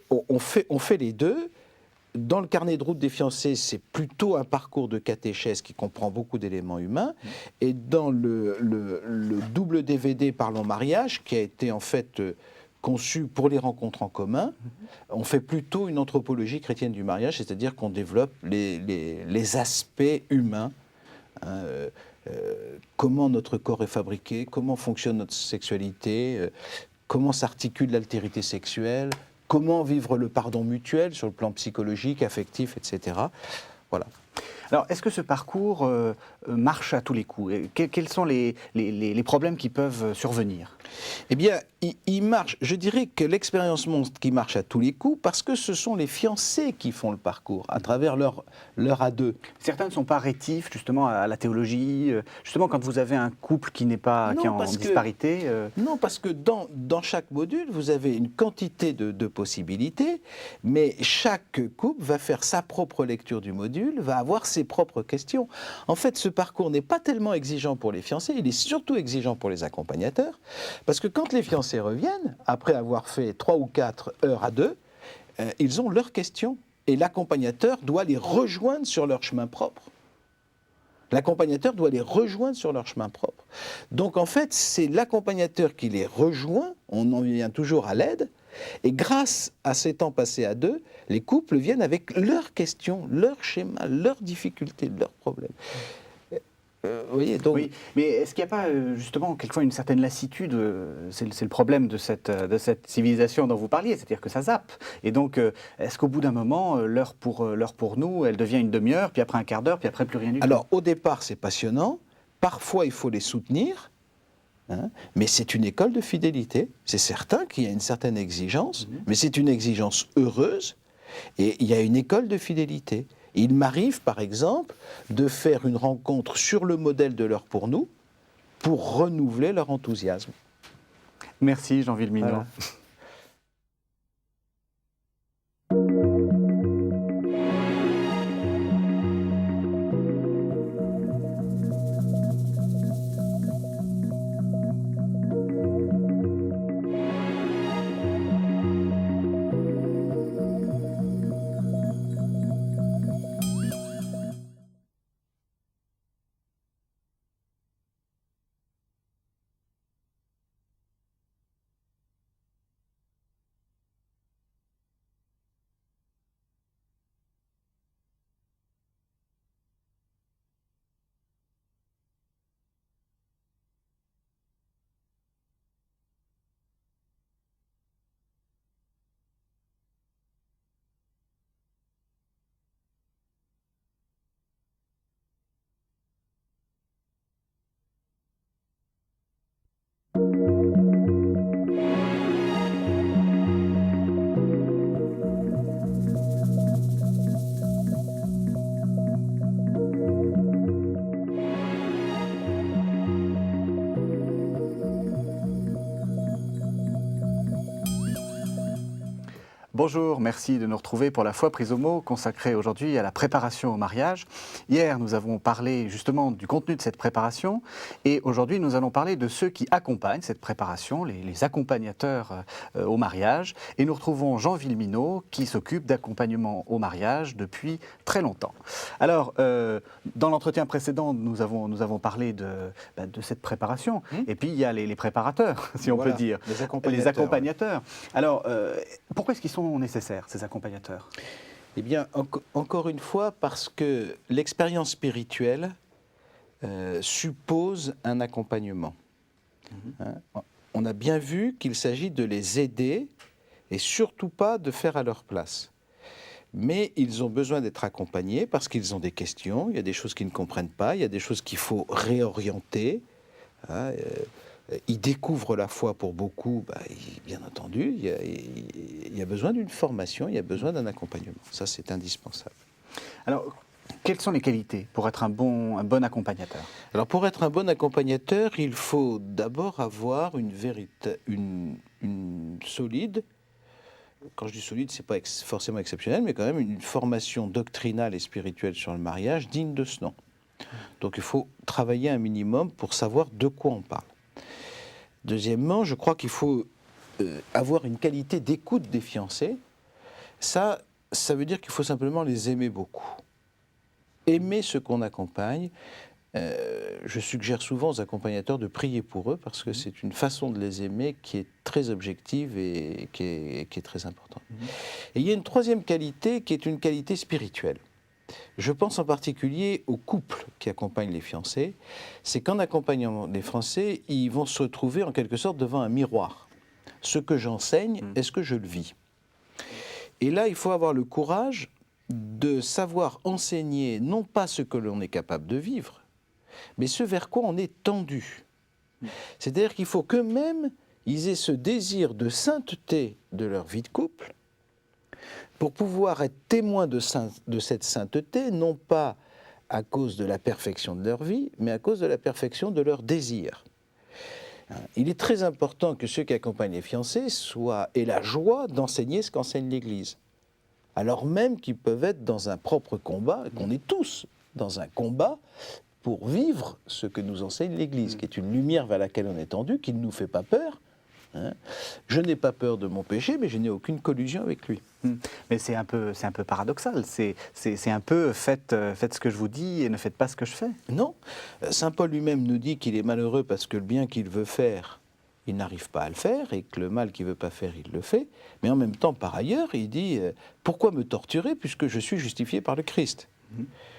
on fait les deux. Dans le carnet de route des fiancés, c'est plutôt un parcours de catéchèse qui comprend beaucoup d'éléments humains. Et dans le double DVD Parlons mariage, qui a été en fait conçu pour les rencontres en commun, on fait plutôt une anthropologie chrétienne du mariage, c'est-à-dire qu'on développe les aspects humains. Comment notre corps est fabriqué, comment fonctionne notre sexualité, comment s'articule l'altérité sexuelle, comment vivre le pardon mutuel sur le plan psychologique, affectif, etc. Voilà. Alors, est-ce que ce parcours marche à tous les coups? Quels sont les problèmes qui peuvent survenir? Eh bien, il marche. Je dirais que l'expérience montre qu'il marche à tous les coups parce que ce sont les fiancés qui font le parcours à travers leur à deux. Certains ne sont pas rétifs justement à la théologie. Justement, quand vous avez un couple qui n'est pas qui est en disparité. Non, parce que dans chaque module, vous avez une quantité de possibilités, mais chaque couple va faire sa propre lecture du module, va avoir ses propres questions. En fait, ce parcours n'est pas tellement exigeant pour les fiancés, il est surtout exigeant pour les accompagnateurs, parce que quand les fiancés reviennent, après avoir fait 3 ou 4 heures à deux, ils ont leurs questions, et l'accompagnateur doit les rejoindre sur leur chemin propre. L'accompagnateur doit les rejoindre sur leur chemin propre. Donc en fait, c'est l'accompagnateur qui les rejoint, on en vient toujours à l'aide, et grâce à ces temps passés à deux, les couples viennent avec leurs questions, leurs schémas, leurs difficultés, leurs problèmes. Vous voyez, donc... Oui, mais est-ce qu'il n'y a pas justement quelquefois une certaine lassitude? C'est le problème de cette civilisation dont vous parliez, c'est-à-dire que ça zappe. Et donc, est-ce qu'au bout d'un moment, l'heure pour nous, elle devient une demi-heure, puis après un quart d'heure, puis après plus rien du tout? Alors, au départ, c'est passionnant. Parfois, il faut les soutenir. Mais c'est une école de fidélité. C'est certain qu'il y a une certaine exigence, mais c'est une exigence heureuse. Et il y a une école de fidélité. Il m'arrive, par exemple, de faire une rencontre sur le modèle de l'heure pour nous pour renouveler leur enthousiasme. Merci Jean Villeminot. Voilà. Bonjour, merci de nous retrouver pour la foi prise au mot, consacrée aujourd'hui à la préparation au mariage. Hier, nous avons parlé justement du contenu de cette préparation et aujourd'hui, nous allons parler de ceux qui accompagnent cette préparation, les accompagnateurs au mariage. Et nous retrouvons Jean Villeminot qui s'occupe d'accompagnement au mariage depuis très longtemps. Alors, dans l'entretien précédent, nous avons parlé de cette préparation et puis il y a les préparateurs, si on peut dire, les accompagnateurs. Ouais. Alors, pourquoi est-ce qu'ils sont nécessaires, ces accompagnateurs? Eh bien, encore une fois, parce que l'expérience spirituelle suppose un accompagnement. On a bien vu qu'il s'agit de les aider et surtout pas de faire à leur place. Mais ils ont besoin d'être accompagnés parce qu'ils ont des questions, il y a des choses qu'ils ne comprennent pas, il y a des choses qu'il faut réorienter. Ils découvrent la foi pour beaucoup, bien entendu, il y a besoin d'une formation, il y a besoin d'un accompagnement. Ça, c'est indispensable. Alors, quelles sont les qualités pour être un bon accompagnateur? Alors, pour être un bon accompagnateur, il faut d'abord avoir une solide, quand je dis solide, ce n'est pas forcément exceptionnel, mais quand même une formation doctrinale et spirituelle sur le mariage digne de ce nom. Donc, il faut travailler un minimum pour savoir de quoi on parle. Deuxièmement, je crois qu'il faut avoir une qualité d'écoute des fiancés. Ça veut dire qu'il faut simplement les aimer beaucoup. Aimer ceux qu'on accompagne. Je suggère souvent aux accompagnateurs de prier pour eux parce que c'est une façon de les aimer qui est très objective et qui est très importante. Et il y a une troisième qualité qui est une qualité spirituelle. Je pense en particulier aux couples qui accompagnent les fiancés. C'est qu'en accompagnant les fiancés, ils vont se retrouver en quelque sorte devant un miroir. Ce que j'enseigne, est-ce que je le vis? Et là, il faut avoir le courage de savoir enseigner non pas ce que l'on est capable de vivre, mais ce vers quoi on est tendu. C'est-à-dire qu'il faut qu'eux-mêmes, ils aient ce désir de sainteté de leur vie de couple, pour pouvoir être témoins de cette sainteté, non pas à cause de la perfection de leur vie, mais à cause de la perfection de leur désir. Il est très important que ceux qui accompagnent les fiancés aient la joie d'enseigner ce qu'enseigne l'Église, alors même qu'ils peuvent être dans un propre combat, qu'on est tous dans un combat pour vivre ce que nous enseigne l'Église, qui est une lumière vers laquelle on est tendu, qui ne nous fait pas peur. Je n'ai pas peur de mon péché, mais je n'ai aucune collusion avec lui. Mais c'est un peu paradoxal. C'est un peu faites ce que je vous dis et ne faites pas ce que je fais. Non. Saint Paul lui-même nous dit qu'il est malheureux parce que le bien qu'il veut faire, il n'arrive pas à le faire, et que le mal qu'il ne veut pas faire, il le fait. Mais en même temps, par ailleurs, il dit pourquoi me torturer puisque je suis justifié par le Christ?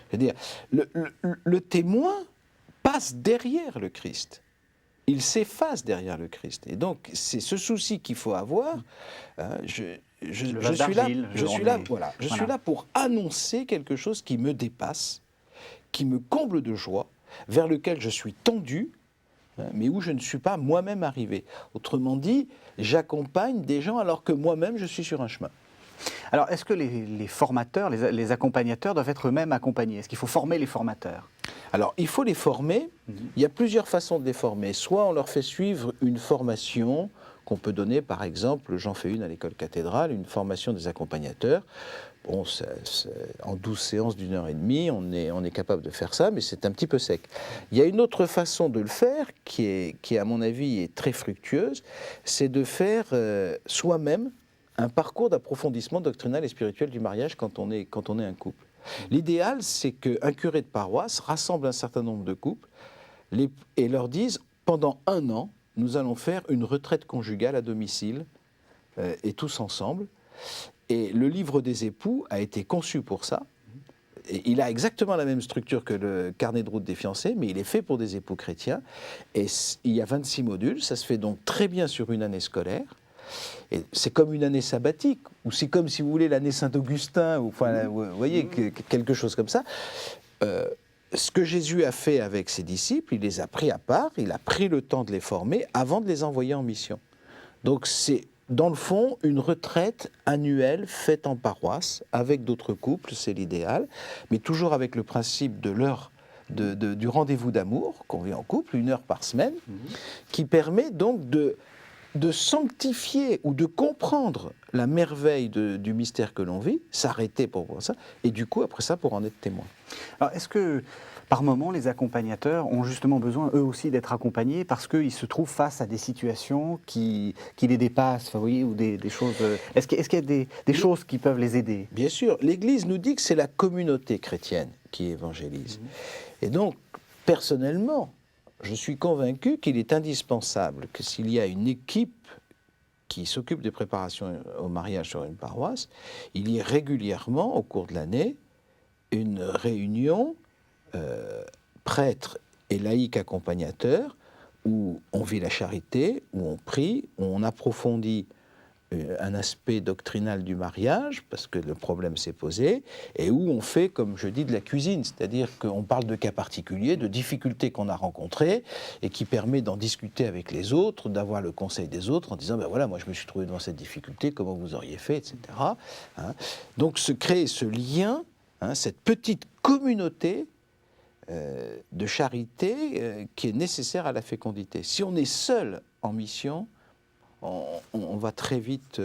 C'est-à-dire, le témoin passe derrière le Christ. Il s'efface derrière le Christ. Et donc, c'est ce souci qu'il faut avoir. Je suis là pour annoncer quelque chose qui me dépasse, qui me comble de joie, vers lequel je suis tendu, mais où je ne suis pas moi-même arrivé. Autrement dit, j'accompagne des gens alors que moi-même je suis sur un chemin. Alors, est-ce que les formateurs, les accompagnateurs doivent être eux-mêmes accompagnés? Est-ce qu'il faut former les formateurs? Alors, il faut les former. Il y a plusieurs façons de les former. Soit on leur fait suivre une formation qu'on peut donner, par exemple, j'en fais une à l'école cathédrale, une formation des accompagnateurs. Bon, en 12 séances d'1h30, on est capable de faire ça, mais c'est un petit peu sec. Il y a une autre façon de le faire, qui à mon avis, est très fructueuse, c'est de faire soi-même un parcours d'approfondissement doctrinal et spirituel du mariage quand on est un couple. L'idéal, c'est qu'un curé de paroisse rassemble un certain nombre de couples et leur dise, pendant 1 an, nous allons faire une retraite conjugale à domicile, et tous ensemble. Et le livre des époux a été conçu pour ça. Et il a exactement la même structure que le carnet de route des fiancés, mais il est fait pour des époux chrétiens. Et il y a 26 modules, ça se fait donc très bien sur une année scolaire. Et c'est comme une année sabbatique, ou c'est comme, si vous voulez, l'année Saint-Augustin, ou, enfin, vous voyez, quelque chose comme ça. Ce que Jésus a fait avec ses disciples, il les a pris à part, il a pris le temps de les former avant de les envoyer en mission. Donc c'est, dans le fond, une retraite annuelle faite en paroisse, avec d'autres couples, c'est l'idéal, mais toujours avec le principe du rendez-vous d'amour, qu'on vit en couple, 1 heure par semaine, qui permet donc de de sanctifier ou de comprendre la merveille du mystère que l'on vit, s'arrêter pour voir ça, et du coup, après ça, pour en être témoin. Alors, est-ce que, par moment, les accompagnateurs ont justement besoin, eux aussi, d'être accompagnés parce qu'ils se trouvent face à des situations qui les dépassent, enfin, vous voyez, ou des choses... Est-ce qu'il y a des choses qui peuvent les aider? Bien sûr, l'Église nous dit que c'est la communauté chrétienne qui évangélise. Et donc, personnellement, je suis convaincu qu'il est indispensable que s'il y a une équipe qui s'occupe des préparations au mariage sur une paroisse, il y ait régulièrement, au cours de l'année, une réunion prêtres et laïcs accompagnateurs où on vit la charité, où on prie, où on approfondit un aspect doctrinal du mariage, parce que le problème s'est posé, et où on fait, comme je dis, de la cuisine, c'est-à-dire qu'on parle de cas particuliers, de difficultés qu'on a rencontrées, et qui permet d'en discuter avec les autres, d'avoir le conseil des autres, en disant, ben voilà, moi je me suis trouvé devant cette difficulté, comment vous auriez fait, etc. Hein. Donc se créer ce lien, hein, cette petite communauté de charité qui est nécessaire à la fécondité. Si on est seul en mission, on va très vite...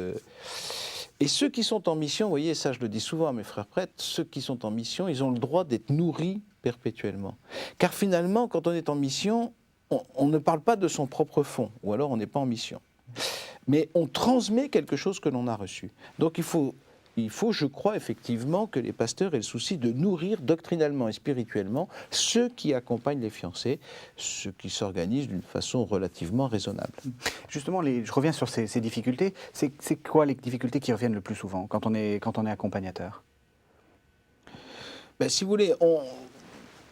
Et ceux qui sont en mission, vous voyez, ça je le dis souvent à mes frères prêtres, ceux qui sont en mission, ils ont le droit d'être nourris perpétuellement. Car finalement, quand on est en mission, on ne parle pas de son propre fond, ou alors on n'est pas en mission. Mais on transmet quelque chose que l'on a reçu. Donc il faut, je crois effectivement, que les pasteurs aient le souci de nourrir doctrinalement et spirituellement ceux qui accompagnent les fiancés, ceux qui s'organisent d'une façon relativement raisonnable. Justement, je reviens sur ces difficultés. C'est quoi les difficultés qui reviennent le plus souvent quand on est accompagnateur? Ben, si vous voulez,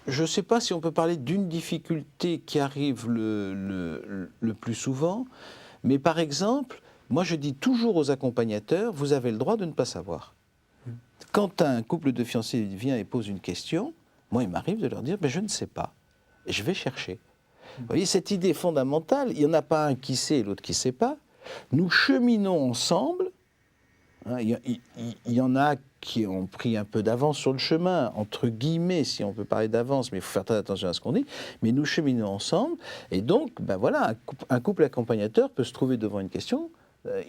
je ne sais pas si on peut parler d'une difficulté qui arrive le plus souvent, mais par exemple, moi je dis toujours aux accompagnateurs, vous avez le droit de ne pas savoir. Quand un couple de fiancés vient et pose une question, moi il m'arrive de leur dire, ben, je ne sais pas, et je vais chercher. Vous voyez, cette idée fondamentale, il n'y en a pas un qui sait et l'autre qui ne sait pas. Nous cheminons ensemble. Hein, il y en a qui ont pris un peu d'avance sur le chemin, entre guillemets, si on peut parler d'avance, mais il faut faire très attention à ce qu'on dit. Mais nous cheminons ensemble. Et donc, ben voilà, un couple accompagnateur peut se trouver devant une question.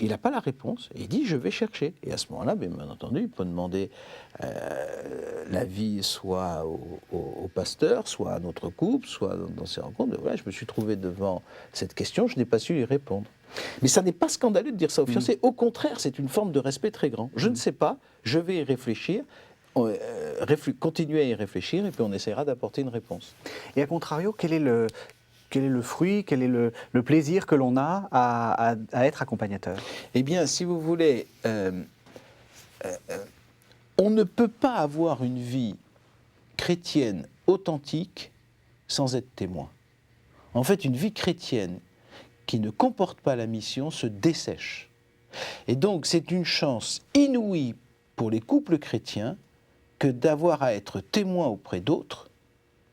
Il n'a pas la réponse. Et il dit, je vais chercher. Et à ce moment-là, bien entendu, il peut demander l'avis soit au pasteur, soit à notre couple, soit dans ces rencontres. Voilà, je me suis trouvé devant cette question, je n'ai pas su y répondre. Mais ça n'est pas scandaleux de dire ça aux fiancés. Au contraire, c'est une forme de respect très grand. Je ne sais pas, je vais y réfléchir, continuer à y réfléchir, et puis on essaiera d'apporter une réponse. Et à contrario, quel est le fruit, quel est le plaisir que l'on a à être accompagnateur? Eh bien, si vous voulez, on ne peut pas avoir une vie chrétienne authentique sans être témoin. En fait, une vie chrétienne qui ne comporte pas la mission se dessèche. Et donc, c'est une chance inouïe pour les couples chrétiens que d'avoir à être témoins auprès d'autres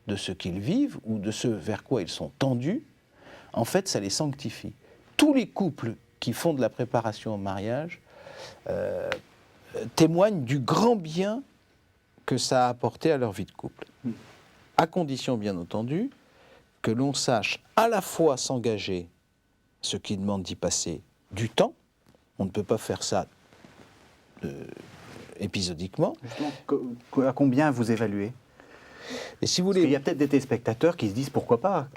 de ce qu'ils vivent ou de ce vers quoi ils sont tendus. En fait, ça les sanctifie. Tous les couples qui font de la préparation au mariage témoignent du grand bien que ça a apporté à leur vie de couple. À condition, bien entendu, que l'on sache à la fois s'engager, ce qui demande d'y passer du temps. On ne peut pas faire ça épisodiquement. Justement, à combien vous évaluez? Et si vous voulez, il y a peut-être des téléspectateurs qui se disent pourquoi pas.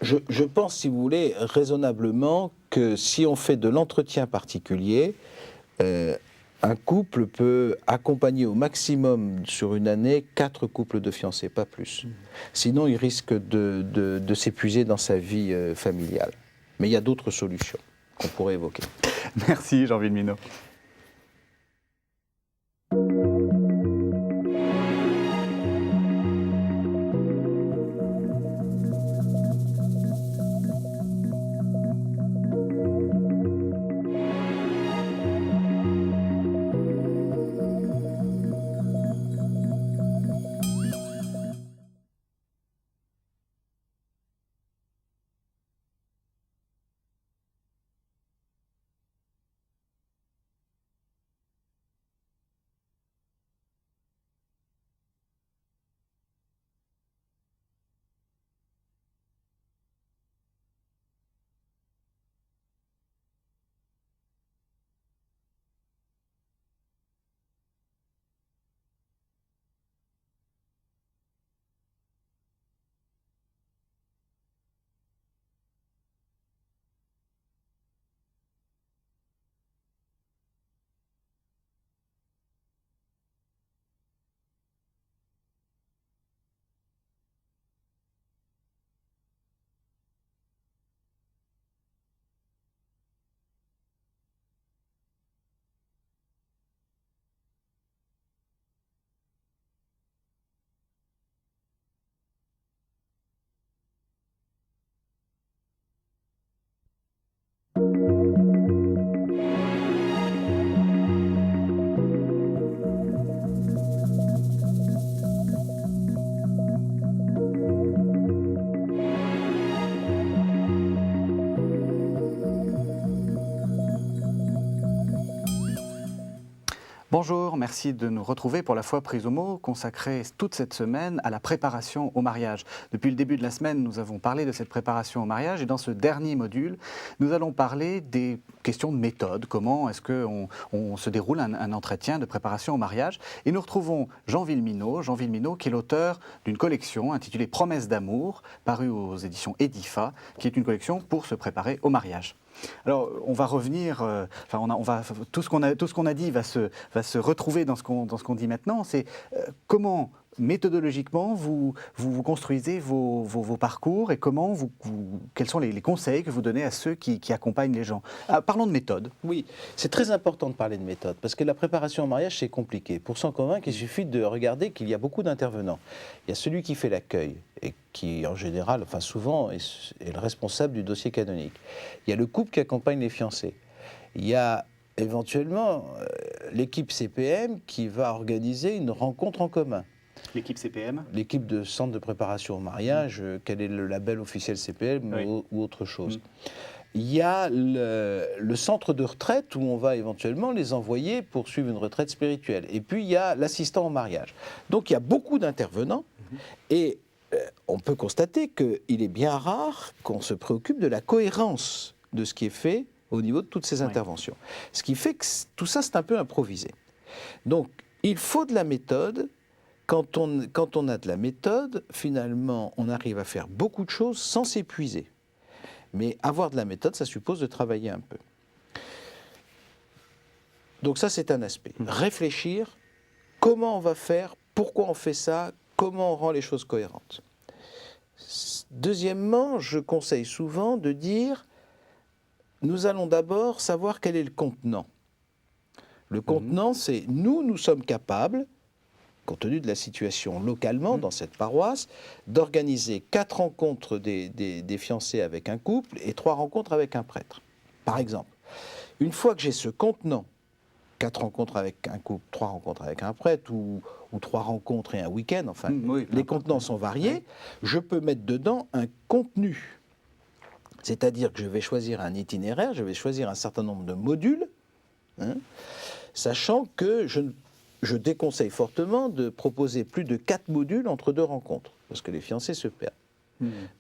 Je pense, si vous voulez, raisonnablement que si on fait de l'entretien particulier, un couple peut accompagner au maximum sur une année 4 couples de fiancés, pas plus. Sinon, il risque de s'épuiser dans sa vie familiale. Mais il y a d'autres solutions qu'on pourrait évoquer. Merci Jean Villeminot. Bonjour, merci de nous retrouver pour la foi prise au mot, consacrée toute cette semaine à la préparation au mariage. Depuis le début de la semaine, nous avons parlé de cette préparation au mariage et dans ce dernier module, nous allons parler des questions de méthode. Comment est-ce qu'on se déroule un entretien de préparation au mariage? Et nous retrouvons Jean Villeminot qui est l'auteur d'une collection intitulée Promesses d'amour, parue aux éditions Edifa, qui est une collection pour se préparer au mariage. Alors, on va revenir, tout ce qu'on a dit va se retrouver dans ce qu'on dit maintenant. C'est comment, méthodologiquement, vous construisez vos parcours et quels sont les conseils que vous donnez à ceux qui accompagnent les gens. Parlons de méthode. Oui, c'est très important de parler de méthode, parce que la préparation au mariage, c'est compliqué. Pour s'en convaincre, il suffit de regarder qu'il y a beaucoup d'intervenants. Il y a celui qui fait l'accueil, et qui, en général, enfin souvent, est le responsable du dossier canonique. Il y a le couple qui accompagne les fiancés. Il y a éventuellement l'équipe CPM qui va organiser une rencontre en commun. L'équipe CPM? L'équipe de centre de préparation au mariage, quel est le label officiel CPM ou autre chose. Il y a le centre de retraite où on va éventuellement les envoyer pour suivre une retraite spirituelle. Et puis il y a l'assistant au mariage. Donc il y a beaucoup d'intervenants et on peut constater qu'il est bien rare qu'on se préoccupe de la cohérence de ce qui est fait au niveau de toutes ces interventions. Ce qui fait que tout ça, c'est un peu improvisé. Donc il faut de la méthode. Quand on a de la méthode, finalement, on arrive à faire beaucoup de choses sans s'épuiser. Mais avoir de la méthode, ça suppose de travailler un peu. Donc ça, c'est un aspect. Réfléchir, comment on va faire, pourquoi on fait ça, comment on rend les choses cohérentes. Deuxièmement, je conseille souvent de dire, nous allons d'abord savoir quel est le contenant. Le contenant, c'est nous sommes capables, compte tenu de la situation localement dans cette paroisse, d'organiser 4 rencontres des fiancés avec un couple et 3 rencontres avec un prêtre, par exemple. Une fois que j'ai ce contenant, 4 rencontres avec un couple, 3 rencontres avec un prêtre, ou 3 rencontres et un week-end, enfin, les contenants sont variés, je peux mettre dedans un contenu. C'est-à-dire que je vais choisir un itinéraire, je vais choisir un certain nombre de modules, sachant que je déconseille fortement de proposer plus de 4 modules entre 2 rencontres, parce que les fiancés se perdent.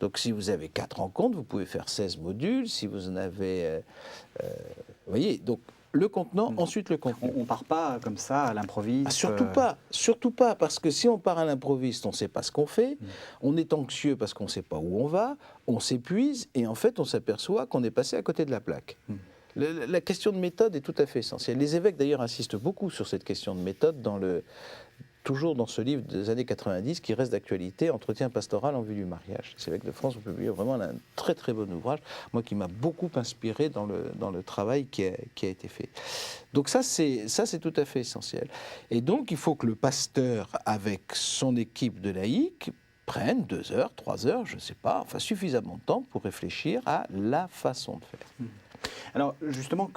Donc si vous avez 4 rencontres, vous pouvez faire 16 modules. Si vous en avez... vous voyez, donc le contenant, ensuite le contenu. On ne part pas comme ça à l'improviste. Surtout pas, parce que si on part à l'improviste, on ne sait pas ce qu'on fait, on est anxieux parce qu'on ne sait pas où on va, on s'épuise, et en fait on s'aperçoit qu'on est passé à côté de la plaque. La question de méthode est tout à fait essentielle. Les évêques, d'ailleurs, insistent beaucoup sur cette question de méthode, toujours dans ce livre des années 90, qui reste d'actualité, Entretien pastoral en vue du mariage. Les évêques de France ont publié vraiment un très très bon ouvrage, moi qui m'a beaucoup inspiré dans le travail qui a été fait. Donc ça, c'est tout à fait essentiel. Et donc, il faut que le pasteur, avec son équipe de laïcs, prenne 2 heures, 3 heures, je ne sais pas, enfin suffisamment de temps pour réfléchir à la façon de faire. Alors justement,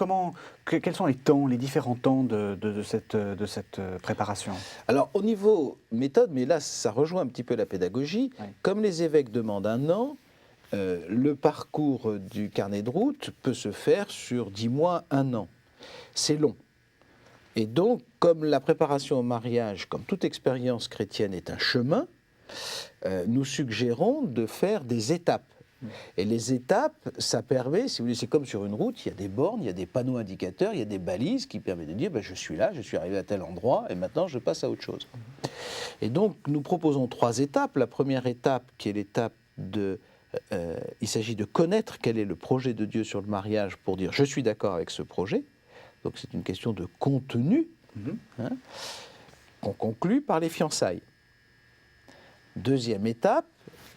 quels sont les différents temps de cette préparation? Alors au niveau méthode, mais là ça rejoint un petit peu la pédagogie, comme les évêques demandent 1 an, le parcours du carnet de route peut se faire sur 10 mois, 1 an. C'est long. Et donc, comme la préparation au mariage, comme toute expérience chrétienne est un chemin, nous suggérons de faire des étapes. Et les étapes, ça permet, si vous voulez, c'est comme sur une route, il y a des bornes, il y a des panneaux indicateurs, il y a des balises qui permettent de dire je suis là, je suis arrivé à tel endroit et maintenant je passe à autre chose. Et donc nous proposons 3 étapes. La première étape qui est l'étape il s'agit de connaître quel est le projet de Dieu sur le mariage pour dire je suis d'accord avec ce projet. Donc c'est une question de contenu qu'on conclut par les fiançailles. Deuxième étape,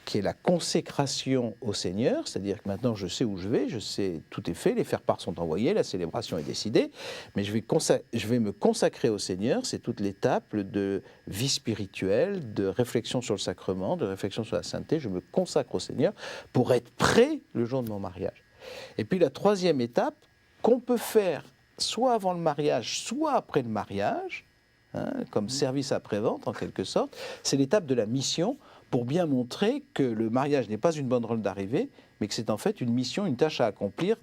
qui est la consécration au Seigneur, c'est-à-dire que maintenant je sais où je vais, je sais, tout est fait, les faire-part sont envoyés, la célébration est décidée, mais je vais me consacrer au Seigneur, c'est toute l'étape de vie spirituelle, de réflexion sur le sacrement, de réflexion sur la sainteté, je me consacre au Seigneur pour être prêt le jour de mon mariage. Et puis la 3e étape, qu'on peut faire soit avant le mariage, soit après le mariage, comme service après-vente en quelque sorte, c'est l'étape de la mission, pour bien montrer que le mariage n'est pas une banderole d'arrivée, mais que c'est en fait une mission, une tâche à accomplir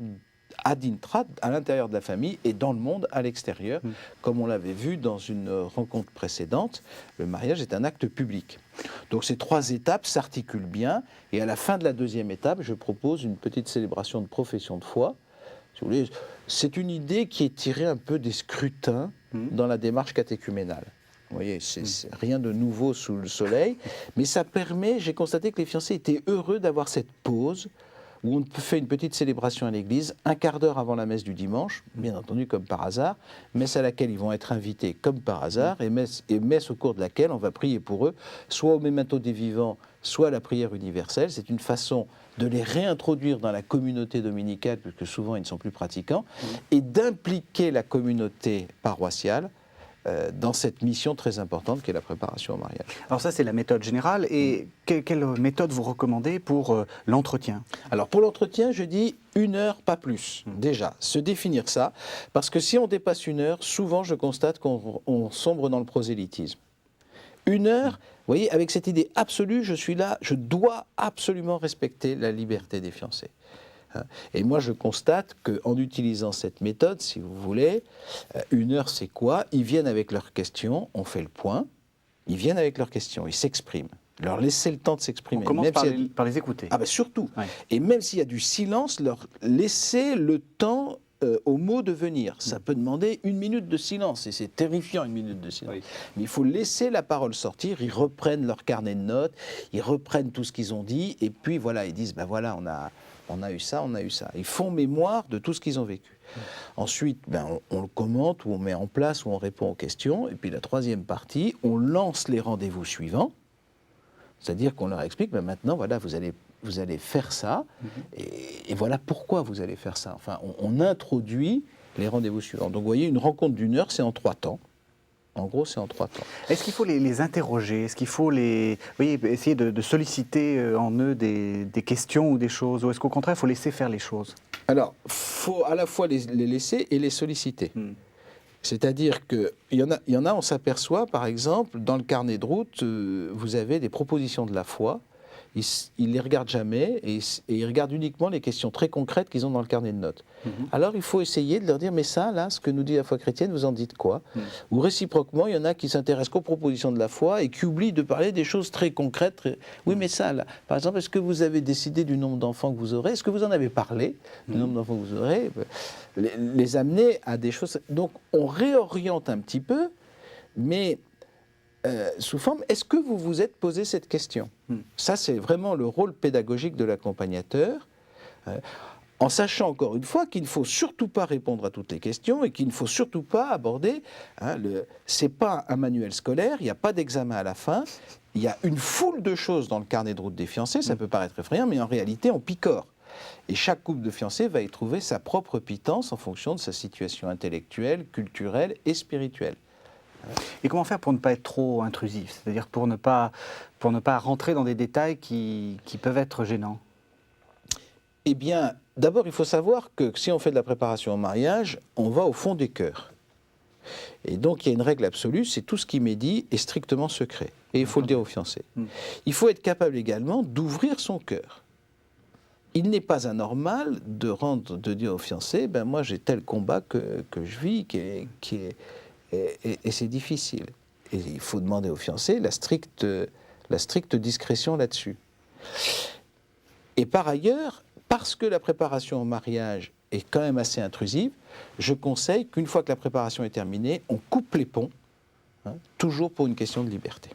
ad intra, à l'intérieur de la famille, et dans le monde, à l'extérieur, comme on l'avait vu dans une rencontre précédente. Le mariage est un acte public. Donc ces 3 étapes s'articulent bien, et à la fin de la 2e étape, je propose une petite célébration de profession de foi. Si vous voulez, c'est une idée qui est tirée un peu des scrutins dans la démarche catéchuménale. Vous voyez, c'est rien de nouveau sous le soleil, mais ça permet, j'ai constaté que les fiancés étaient heureux d'avoir cette pause où on fait une petite célébration à l'église, un quart d'heure avant la messe du dimanche, bien entendu comme par hasard, messe à laquelle ils vont être invités comme par hasard, et messe au cours de laquelle on va prier pour eux, soit au Memento des vivants, soit à la prière universelle. C'est une façon de les réintroduire dans la communauté dominicale, puisque souvent ils ne sont plus pratiquants, et d'impliquer la communauté paroissiale dans cette mission très importante qu'est la préparation au mariage. Alors ça, c'est la méthode générale. Et quelle méthode vous recommandez pour l'entretien? Alors pour l'entretien, je dis 1 heure, pas plus. Déjà, se définir ça, parce que si on dépasse 1 heure, souvent je constate qu'on sombre dans le prosélytisme. 1 heure, vous voyez, avec cette idée absolue, je suis là, je dois absolument respecter la liberté des fiancés. Et moi, je constate qu'en utilisant cette méthode, si vous voulez, 1 heure, c'est quoi? Ils viennent avec leurs questions, on fait le point, ils viennent avec leurs questions, ils s'expriment. Leur laisser le temps de s'exprimer. On commence par les écouter. Ah ben surtout. Ouais. Et même s'il y a du silence, leur laisser le temps aux mots de venir. Ça peut demander 1 minute de silence, et c'est terrifiant 1 minute de silence. Oui. Mais il faut laisser la parole sortir, ils reprennent leur carnet de notes, ils reprennent tout ce qu'ils ont dit, et puis voilà, ils disent, ben voilà, on a eu ça, on a eu ça. Ils font mémoire de tout ce qu'ils ont vécu. Ensuite, on le commente, ou on met en place, ou on répond aux questions. Et puis la 3e partie, on lance les rendez-vous suivants. C'est-à-dire qu'on leur explique, maintenant, voilà, vous allez faire ça, et voilà pourquoi vous allez faire ça. Enfin, on introduit les rendez-vous suivants. Donc vous voyez, une rencontre d'1 heure, c'est en 3 temps. En gros, c'est en 3 temps. Est-ce qu'il faut les interroger? Est-ce qu'il faut essayer de solliciter en eux des questions ou des choses? Ou est-ce qu'au contraire, il faut laisser faire les choses? Alors, il faut à la fois les laisser et les solliciter. C'est-à-dire qu'il y en a, on s'aperçoit, par exemple, dans le carnet de route, vous avez des propositions de la foi. Ils ne les regardent jamais et ils regardent uniquement les questions très concrètes qu'ils ont dans le carnet de notes. Alors il faut essayer de leur dire, mais ça, là, ce que nous dit la foi chrétienne, vous en dites quoi? Ou réciproquement, il y en a qui s'intéressent qu'aux propositions de la foi et qui oublient de parler des choses très concrètes. Oui, mais ça, là, par exemple, est-ce que vous avez décidé du nombre d'enfants que vous aurez? Est-ce que vous en avez parlé, du nombre d'enfants que vous aurez? Les amener à des choses... Donc on réoriente un petit peu, mais... sous forme, est-ce que vous vous êtes posé cette question? Ça, c'est vraiment le rôle pédagogique de l'accompagnateur, en sachant encore une fois qu'il ne faut surtout pas répondre à toutes les questions et qu'il ne faut surtout pas aborder... c'est pas un manuel scolaire, il n'y a pas d'examen à la fin, il y a une foule de choses dans le carnet de route des fiancés, ça peut paraître effrayant, mais en réalité, on picore. Et chaque couple de fiancés va y trouver sa propre pitance en fonction de sa situation intellectuelle, culturelle et spirituelle. Et comment faire pour ne pas être trop intrusif? C'est-à-dire pour ne pas rentrer dans des détails qui peuvent être gênants? Eh bien, d'abord, il faut savoir que si on fait de la préparation au mariage, on va au fond des cœurs. Et donc, il y a une règle absolue, c'est tout ce qui m'est dit est strictement secret. Et il faut le dire aux fiancés. Il faut être capable également d'ouvrir son cœur. Il n'est pas anormal de dire aux fiancés, moi j'ai tel combat que je vis, et c'est difficile. Et il faut demander aux fiancés la stricte discrétion là-dessus. Et par ailleurs, parce que la préparation au mariage est quand même assez intrusive, je conseille qu'une fois que la préparation est terminée, on coupe les ponts, toujours pour une question de liberté.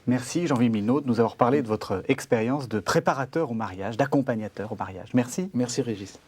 Merci Jean-Louis Milnaud de nous avoir parlé de votre expérience de préparateur au mariage, d'accompagnateur au mariage. Merci. Merci Régis.